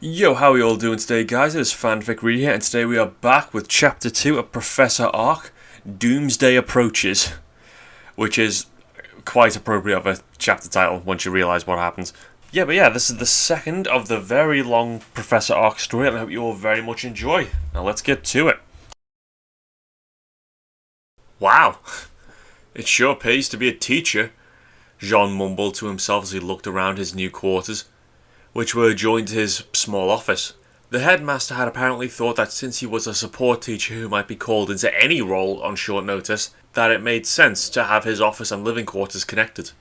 Yo, how are you all doing today, guys? It is FanFic Read here, and today we are back with Chapter 2 of Professor Ark, Doomsday Approaches, which is quite appropriate of a chapter title once you realise what happens. But this is the second of the very long Professor Ark story, and I hope you all very much enjoy. Now let's get to it. Wow, it sure pays to be a teacher, Jaune mumbled to himself as he looked around his new quarters, which were adjoined to his small office. The headmaster had apparently thought that since he was a support teacher who might be called into any role on short notice, that it made sense to have his office and living quarters connected.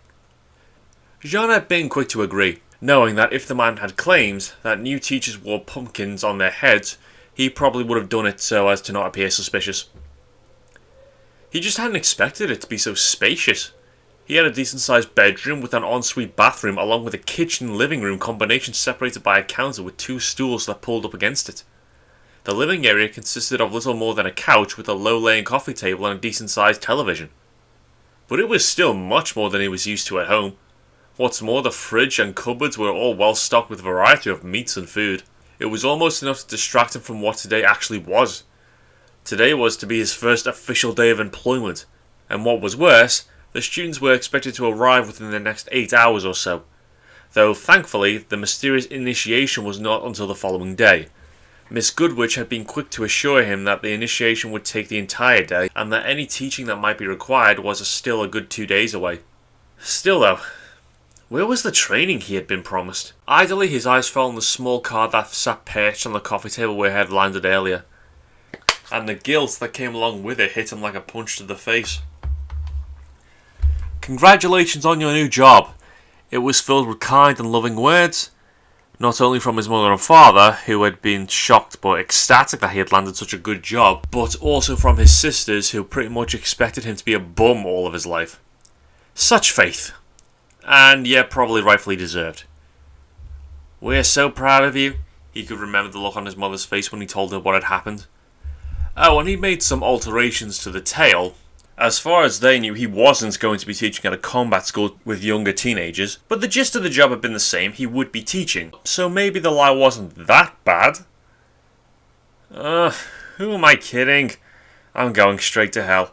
Jaune had been quick to agree, knowing that if the man had claimed that new teachers wore pumpkins on their heads, he probably would have done it so as to not appear suspicious. He just hadn't expected it to be so spacious. He had a decent-sized bedroom with an ensuite bathroom along with a kitchen-living room combination separated by a counter with two stools that pulled up against it. The living area consisted of little more than a couch with a low-laying coffee table and a decent-sized television. But it was still much more than he was used to at home. What's more, the fridge and cupboards were all well stocked with a variety of meats and food. It was almost enough to distract him from what today actually was. Today was to be his first official day of employment, and what was worse, the students were expected to arrive within the next 8 hours or so, though thankfully the mysterious initiation was not until the following day. Miss Goodwitch had been quick to assure him that the initiation would take the entire day, and that any teaching that might be required was still a good 2 days away. Still though, where was the training he had been promised? Idly his eyes fell on the small card that sat perched on the coffee table where it had landed earlier, and the guilt that came along with it hit him like a punch to the face. Congratulations on your new job. It was filled with kind and loving words, not only from his mother and father, who had been shocked but ecstatic that he had landed such a good job, but also from his sisters, who pretty much expected him to be a bum all of his life. Such faith. And yet probably rightfully deserved. We're so proud of you. He could remember the look on his mother's face when he told her what had happened. Oh, and he made some alterations to the tale. As far as they knew, he wasn't going to be teaching at a combat school with younger teenagers, but the gist of the job had been the same. He would be teaching, so maybe the lie wasn't that bad. Who am I kidding? I'm going straight to hell.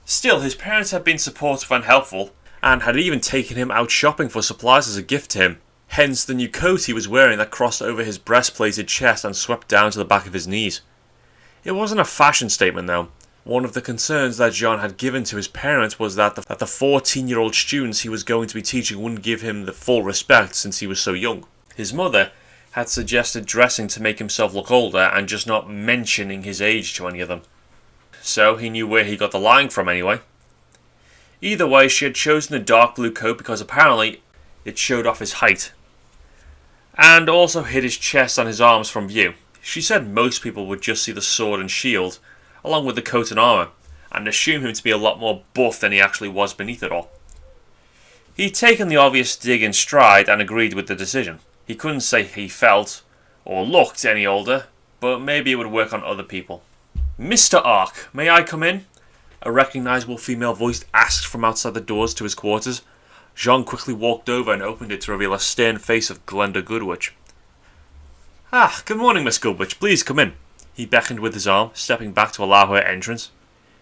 Still, his parents had been supportive and helpful, and had even taken him out shopping for supplies as a gift to him. Hence the new coat he was wearing that crossed over his breastplated chest and swept down to the back of his knees. It wasn't a fashion statement though. One of the concerns that Jaune had given to his parents was that the 14-year-old students he was going to be teaching wouldn't give him the full respect since he was so young. His mother had suggested dressing to make himself look older and just not mentioning his age to any of them. So he knew where he got the lying from anyway. Either way, she had chosen the dark blue coat because apparently it showed off his height, and also hid his chest and his arms from view. She said most people would just see the sword and shield, along with the coat and armour, and assume him to be a lot more buff than he actually was beneath it all. He'd taken the obvious dig in stride and agreed with the decision. He couldn't say he felt, or looked any older, but maybe it would work on other people. "Mr. Ark, may I come in?" A recognisable female voice asked from outside the doors to his quarters. Jaune quickly walked over and opened it to reveal a stern face of Glenda Goodwitch. Good morning, Miss Goodwitch. Please come in." He beckoned with his arm, stepping back to allow her entrance.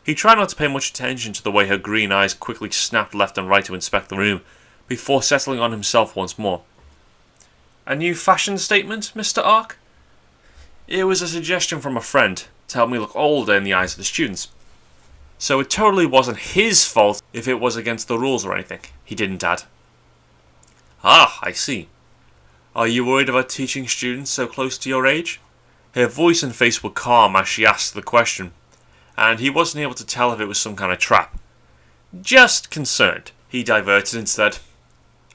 He tried not to pay much attention to the way her green eyes quickly snapped left and right to inspect the room, before settling on himself once more. "A new fashion statement, Mr. Ark?" "It was a suggestion from a friend, to help me look older in the eyes of the students. So it totally wasn't his fault if it was against the rules or anything," he didn't add. I see. Are you worried about teaching students so close to your age?" Her voice and face were calm as she asked the question, and he wasn't able to tell if it was some kind of trap. "Just concerned," he diverted instead.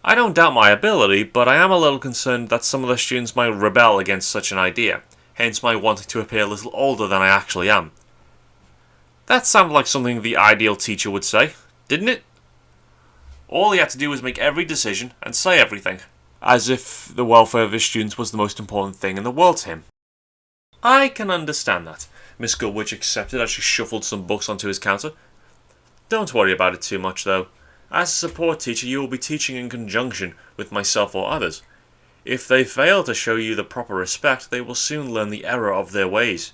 "I don't doubt my ability, but I am a little concerned that some of the students might rebel against such an idea, hence my wanting to appear a little older than I actually am." That sounded like something the ideal teacher would say, didn't it? All he had to do was make every decision and say everything, as if the welfare of his students was the most important thing in the world to him. "I can understand that," Miss Goodwitch accepted as she shuffled some books onto his counter. "Don't worry about it too much, though. As a support teacher, you will be teaching in conjunction with myself or others. If they fail to show you the proper respect, they will soon learn the error of their ways.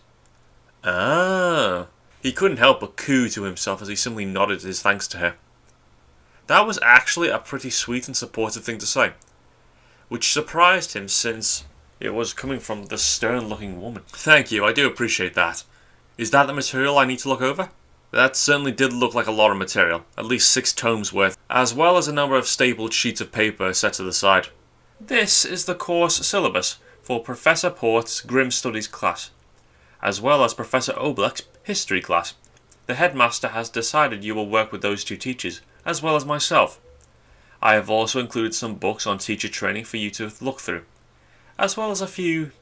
Ah. He couldn't help but coo to himself as he simply nodded his thanks to her. That was actually a pretty sweet and supportive thing to say, which surprised him since it was coming from the stern-looking woman. Thank you, I do appreciate that. Is that the material I need to look over? That certainly did look like a lot of material, at least 6 tomes worth, as well as a number of stapled sheets of paper set to the side. This is the course syllabus for Professor Port's Grim Studies class, as well as Professor Obleck's history class. The headmaster has decided you will work with those 2 teachers, as well as myself. I have also included some books on teacher training for you to look through, as well as a few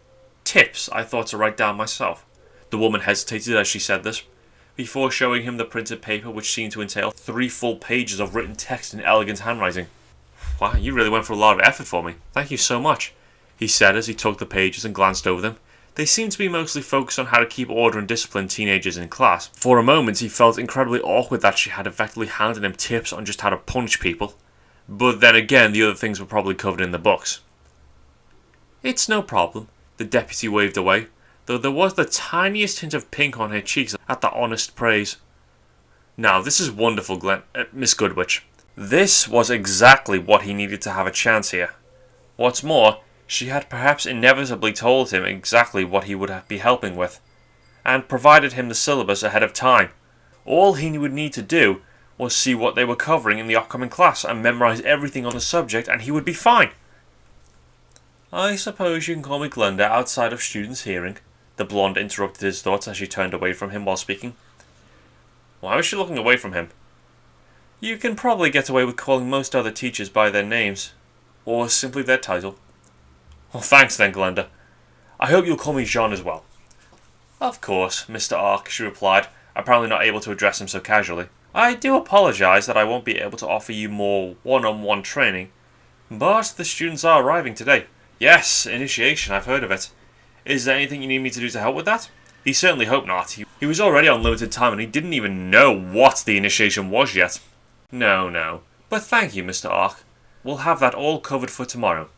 tips I thought to write down myself. The woman hesitated as she said this, before showing him the printed paper, which seemed to entail 3 full pages of written text in elegant handwriting. Wow, you really went for a lot of effort for me. Thank you so much, he said as he took the pages and glanced over them. They seemed to be mostly focused on how to keep order and discipline teenagers in class. For a moment he felt incredibly awkward that she had effectively handed him tips on just how to punch people. But then again, the other things were probably covered in the books. It's no problem, the deputy waved away, though there was the tiniest hint of pink on her cheeks at the honest praise. Now, this is wonderful, Miss Goodwitch. This was exactly what he needed to have a chance here. What's more, she had perhaps inevitably told him exactly what he would be helping with, and provided him the syllabus ahead of time. All he would need to do was see what they were covering in the upcoming class and memorize everything on the subject, and he would be fine. I suppose you can call me Glenda outside of students' hearing, the blonde interrupted his thoughts as she turned away from him while speaking. Why was she looking away from him? You can probably get away with calling most other teachers by their names, or simply their title. Well, thanks then, Glenda. I hope you'll call me Jaune as well. Of course, Mr. Ark, she replied, apparently not able to address him so casually. I do apologise that I won't be able to offer you more one-on-one training, but the students are arriving today. Yes, initiation, I've heard of it. Is there anything you need me to do to help with that? He certainly hoped not. He was already on limited time and he didn't even know what the initiation was yet. No. But thank you, Mr. Ark. We'll have that all covered for tomorrow.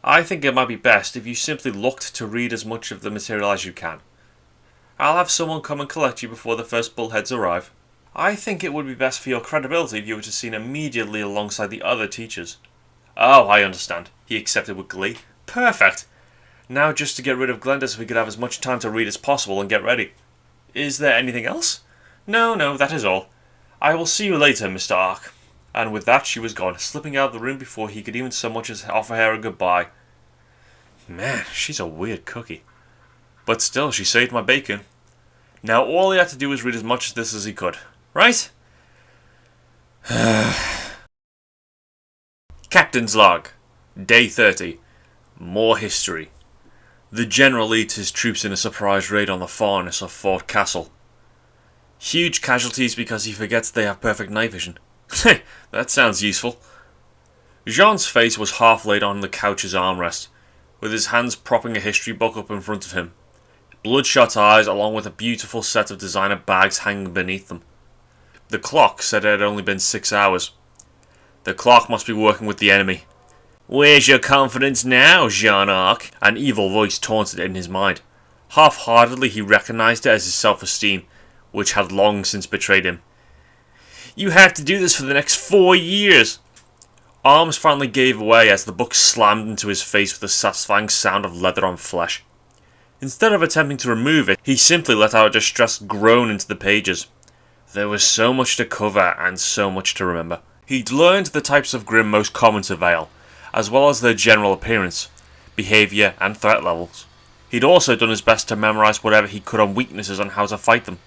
I think it might be best if you simply looked to read as much of the material as you can. I'll have someone come and collect you before the first bullheads arrive. I think it would be best for your credibility if you were to seen immediately alongside the other teachers. Oh, I understand, he accepted with glee. Perfect! Now just to get rid of Glenda so we could have as much time to read as possible and get ready. Is there anything else? No, that is all. I will see you later, Mr. Ark. And with that she was gone, slipping out of the room before he could even so much as offer her a goodbye. Man, she's a weird cookie. But still, she saved my bacon. Now all he had to do was read as much of this as he could. Right? Captain's Log. Day 30. More history. The General leads his troops in a surprise raid on the fortress of Fort Castle. Huge casualties because he forgets they have perfect night vision. That sounds useful. Jean's face was half laid on the couch's armrest, with his hands propping a history book up in front of him. Bloodshot eyes along with a beautiful set of designer bags hanging beneath them. The clock said it had only been 6 hours. The clock must be working with the enemy. Where's your confidence now, Jean Arc? An evil voice taunted in his mind. Half-heartedly he recognized it as his self-esteem, which had long since betrayed him. You have to do this for the next 4 years. Arms finally gave way as the book slammed into his face with a satisfying sound of leather on flesh. Instead of attempting to remove it, he simply let out a distressed groan into the pages. There was so much to cover and so much to remember. He'd learned the types of grim most common to Vale, as well as their general appearance, behaviour and threat levels. He'd also done his best to memorise whatever he could on weaknesses and how to fight them.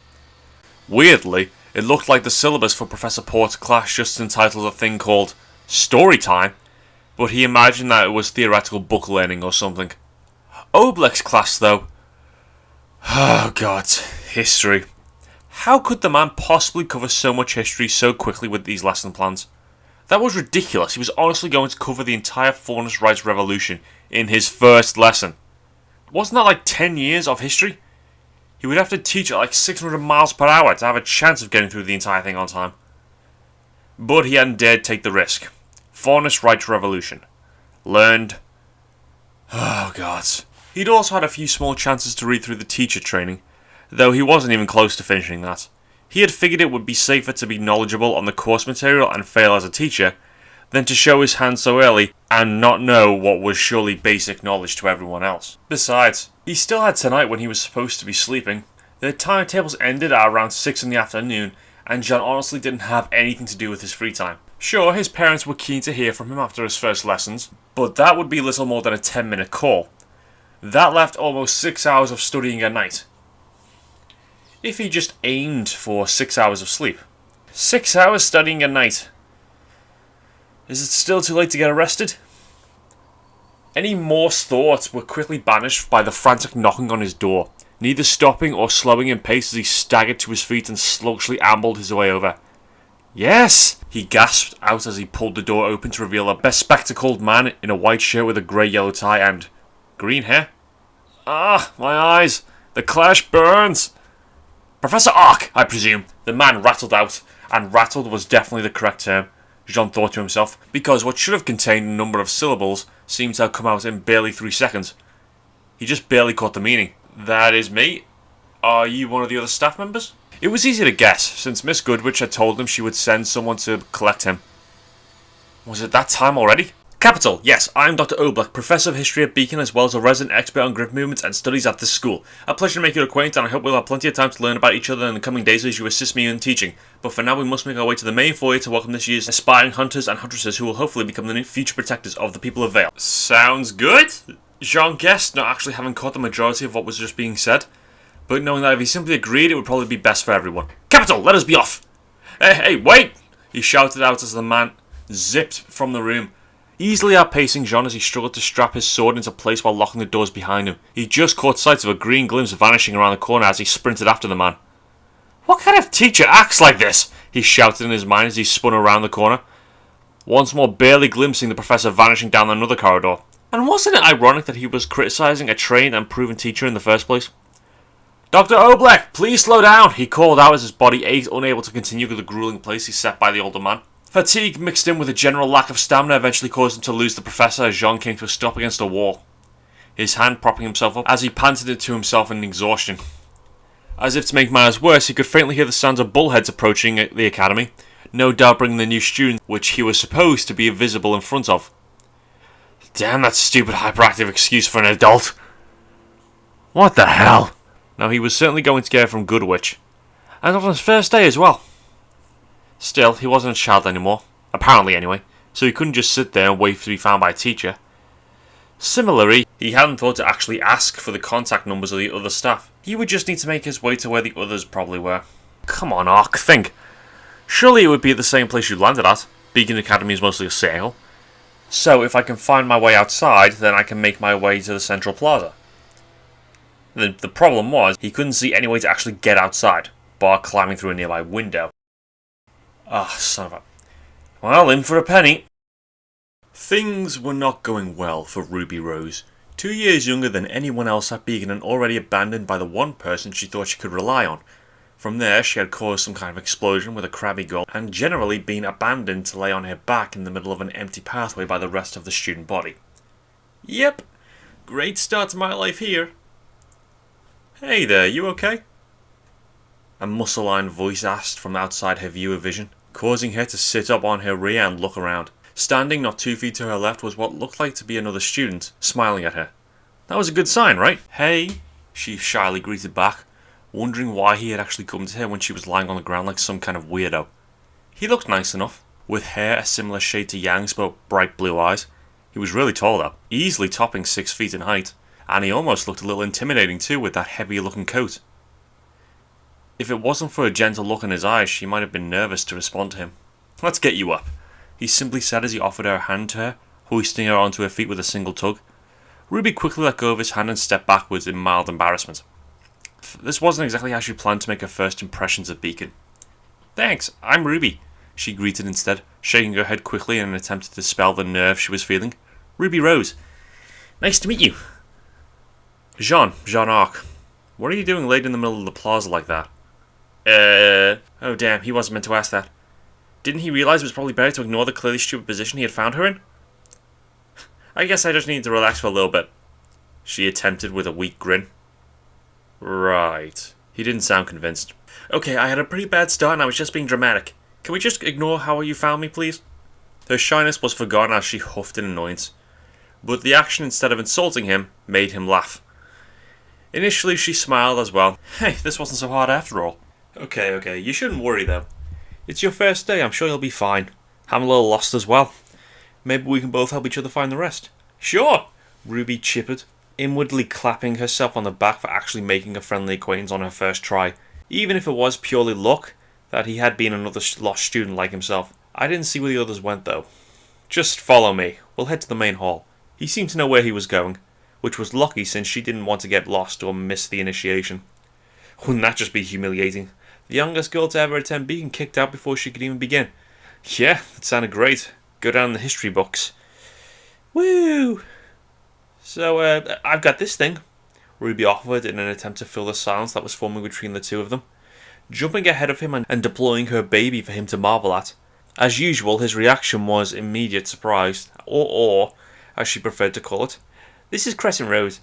Weirdly, it looked like the syllabus for Professor Port's class just entitled a thing called Story Time, but he imagined that it was theoretical book learning or something. Obleck's class, though. Oh god, history. How could the man possibly cover so much history so quickly with these lesson plans? That was ridiculous. He was honestly going to cover the entire Faunus Rights Revolution in his first lesson. Wasn't that like 10 years of history? He would have to teach at like 600 miles per hour to have a chance of getting through the entire thing on time. But he hadn't dared take the risk. Faunus Rights Revolution. Learned. Oh god. He'd also had a few small chances to read through the teacher training, though he wasn't even close to finishing that. He had figured it would be safer to be knowledgeable on the course material and fail as a teacher, than to show his hand so early and not know what was surely basic knowledge to everyone else. Besides, he still had tonight when he was supposed to be sleeping. Their timetables ended at around 6 in the afternoon, and John honestly didn't have anything to do with his free time. Sure, his parents were keen to hear from him after his first lessons, but that would be little more than a 10-minute call. That left almost 6 hours of studying a night. If he just aimed for 6 hours of sleep. 6 hours studying a night. Is it still too late to get arrested? Any Morse thoughts were quickly banished by the frantic knocking on his door, neither stopping or slowing in pace as he staggered to his feet and sluggishly ambled his way over. Yes! He gasped out as he pulled the door open to reveal a bespectacled man in a white shirt with a grey-yellow tie and green hair. Ah, my eyes! The clash burns! Professor Ark, I presume. The man rattled out, and rattled was definitely the correct term, Jean thought to himself, because what should have contained a number of syllables seemed to have come out in barely 3 seconds. He just barely caught the meaning. That is me. Are you one of the other staff members? It was easy to guess, since Miss Goodwich had told him she would send someone to collect him. Was it that time already? Capital, yes, I'm Dr. Oblak, Professor of History at Beacon, as well as a resident expert on grip movements and studies at this school. A pleasure to make your acquaintance, and I hope we'll have plenty of time to learn about each other in the coming days as you assist me in teaching. But for now, we must make our way to the main foyer to welcome this year's aspiring hunters and huntresses who will hopefully become the new future protectors of the people of Vale. Sounds good? Jean guessed, not actually having caught the majority of what was just being said, but knowing that if he simply agreed, it would probably be best for everyone. Capital, let us be off! Hey, wait! He shouted out as the man zipped from the room, easily outpacing Jean as he struggled to strap his sword into place while locking the doors behind him. He just caught sight of a green glimpse vanishing around the corner as he sprinted after the man. What kind of teacher acts like this? He shouted in his mind as he spun around the corner, once more barely glimpsing the professor vanishing down another corridor. And wasn't it ironic that he was criticising a trained and proven teacher in the first place? Dr. Oblak, please slow down, he called out as his body ached, unable to continue the grueling pace he set by the older man. Fatigue mixed in with a general lack of stamina eventually caused him to lose the professor as Jean came to a stop against a wall, his hand propping himself up as he panted it to himself in exhaustion. As if to make matters worse, he could faintly hear the sounds of bullheads approaching the academy, no doubt bringing the new student which he was supposed to be visible in front of. Damn that stupid hyperactive excuse for an adult. What the hell? Now he was certainly going to get it from Goodwich, and on his first day as well. Still, he wasn't a child anymore, apparently anyway, so he couldn't just sit there and wait to be found by a teacher. Similarly, he hadn't thought to actually ask for the contact numbers of the other staff. He would just need to make his way to where the others probably were. Come on, Ark, think. Surely it would be at the same place you landed at. Beacon Academy is mostly a circle. So if I can find my way outside, then I can make my way to the central plaza. The problem was, he couldn't see any way to actually get outside, bar climbing through a nearby window. Ah, son of a... Well, in for a penny. Things were not going well for Ruby Rose, 2 years younger than anyone else at Beacon and already abandoned by the one person she thought she could rely on. From there, she had caused some kind of explosion with a crabby girl and generally been abandoned to lay on her back in the middle of an empty pathway by the rest of the student body. Yep, great start to my life here. Hey there, you okay? A muscle-lined voice asked from outside her view of vision, causing her to sit up on her rear and look around. Standing not 2 feet to her left was what looked like to be another student, smiling at her. That was a good sign, right? Hey, she shyly greeted back, wondering why he had actually come to her when she was lying on the ground like some kind of weirdo. He looked nice enough, with hair a similar shade to Yang's but bright blue eyes. He was really tall though, easily topping 6 feet in height, and he almost looked a little intimidating too with that heavy-looking coat. If it wasn't for a gentle look in his eyes, she might have been nervous to respond to him. Let's get you up, he simply said as he offered her a hand to her, hoisting her onto her feet with a single tug. Ruby quickly let go of his hand and stepped backwards in mild embarrassment. This wasn't exactly how she planned to make her first impressions at Beacon. Thanks, I'm Ruby, she greeted instead, shaking her head quickly in an attempt to dispel the nerve she was feeling. Ruby Rose. Nice to meet you. Jean Ark. What are you doing late in the middle of the plaza like that? Oh damn, he wasn't meant to ask that. Didn't he realise it was probably better to ignore the clearly stupid position he had found her in? I guess I just needed to relax for a little bit. she attempted with a weak grin. Right. He didn't sound convinced. Okay, I had a pretty bad start and I was just being dramatic. Can we just ignore how you found me, please? Her shyness was forgotten as she huffed in annoyance. But the action, instead of insulting him, made him laugh. Initially, she smiled as well. Hey, this wasn't so hard after all. Okay, you shouldn't worry though. It's your first day, I'm sure you'll be fine. I'm a little lost as well. Maybe we can both help each other find the rest. Sure, Ruby chippered, inwardly clapping herself on the back for actually making a friendly acquaintance on her first try. Even if it was purely luck that he had been another lost student like himself. I didn't see where the others went though. Just follow me. We'll head to the main hall. He seemed to know where he was going, which was lucky since she didn't want to get lost or miss the initiation. Wouldn't that just be humiliating? The youngest girl to ever attend being kicked out before she could even begin. Yeah, that sounded great. Go down in the history books. Woo! So, I've got this thing, Ruby offered in an attempt to fill the silence that was forming between the two of them, jumping ahead of him and deploying her baby for him to marvel at. As usual, his reaction was immediate surprise, or awe, as she preferred to call it. This is Crescent Rose,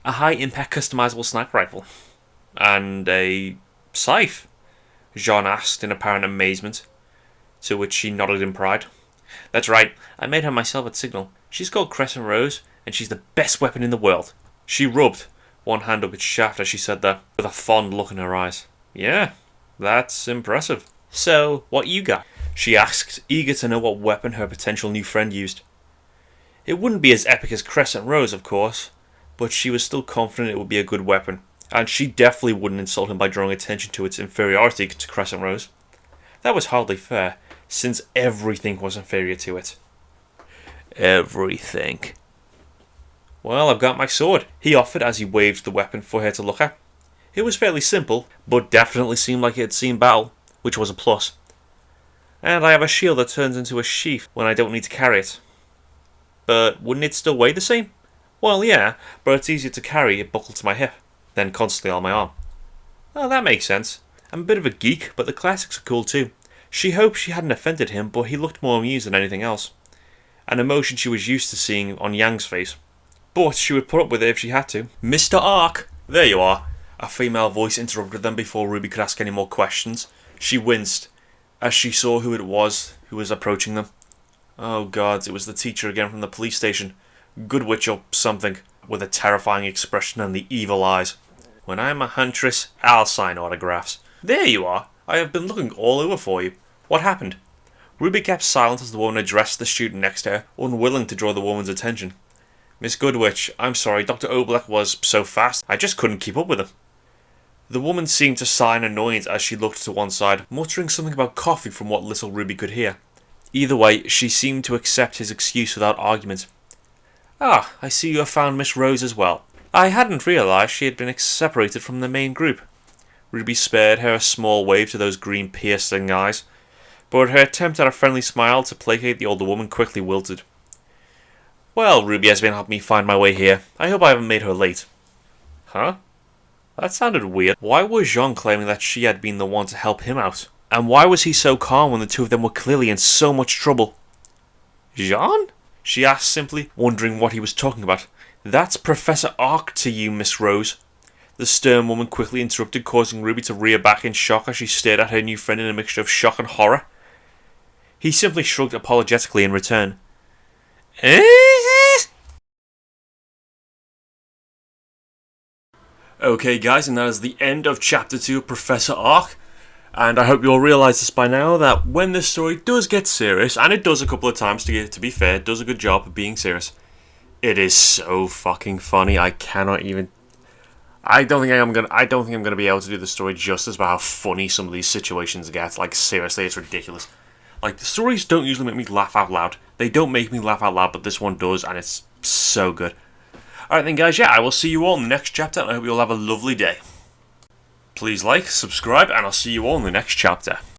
a high-impact customizable sniper rifle. And a scythe? Jaune asked in apparent amazement, to which she nodded in pride. That's right, I made her myself at Signal. She's called Crescent Rose, and she's the best weapon in the world. She rubbed one hand up its shaft as she said that, with a fond look in her eyes. Yeah, that's impressive. So, what you got? She asked, eager to know what weapon her potential new friend used. It wouldn't be as epic as Crescent Rose, of course, but she was still confident it would be a good weapon, and she definitely wouldn't insult him by drawing attention to its inferiority to Crescent Rose. That was hardly fair, since everything was inferior to it. Everything. Well, I've got my sword, he offered as he waved the weapon for her to look at. It was fairly simple, but definitely seemed like it had seen battle, which was a plus. And I have a shield that turns into a sheath when I don't need to carry it. But wouldn't it still weigh the same? Well, yeah, but it's easier to carry it buckled to my hip than constantly on my arm. Oh, that makes sense. I'm a bit of a geek, but the classics are cool too. She hoped she hadn't offended him, but he looked more amused than anything else. An emotion she was used to seeing on Yang's face. But she would put up with it if she had to. Mr. Ark! There you are. A female voice interrupted them before Ruby could ask any more questions. She winced as she saw who it was who was approaching them. Oh god, it was the teacher again from the police station. Goodwitch or something, with a terrifying expression and the evil eyes. When I'm a huntress, I'll sign autographs. There you are. I have been looking all over for you. What happened? Ruby kept silent as the woman addressed the student next to her, unwilling to draw the woman's attention. Miss Goodwitch, I'm sorry, Dr. Oblak was so fast, I just couldn't keep up with him. The woman seemed to sigh in annoyance as she looked to one side, muttering something about coffee from what little Ruby could hear. Either way, she seemed to accept his excuse without argument. Ah, I see you have found Miss Rose as well. I hadn't realised she had been separated from the main group. Ruby spared her a small wave to those green piercing eyes, but her attempt at a friendly smile to placate the older woman quickly wilted. Well, Ruby has been helping me find my way here. I hope I haven't made her late. Huh? That sounded weird. Why was Jaune claiming that she had been the one to help him out? And why was he so calm when the two of them were clearly in so much trouble? Jaune? She asked simply, wondering what he was talking about. That's Professor Ark to you, Miss Rose. The stern woman quickly interrupted, causing Ruby to rear back in shock as she stared at her new friend in a mixture of shock and horror. He simply shrugged apologetically in return. Okay guys, and that is the end of Chapter 2 of Professor Ark. And I hope you all realise this by now, that when this story does get serious, and it does a couple of times to be fair, it does a good job of being serious. It is so fucking funny, I cannot even... I don't think I'm gonna be able to do the story justice about how funny some of these situations get. Like, seriously, it's ridiculous. Like, the stories don't usually make me laugh out loud. They don't make me laugh out loud, but this one does, and it's so good. Alright then guys, yeah, I will see you all in the next chapter, and I hope you all have a lovely day. Please like, subscribe, and I'll see you all in the next chapter.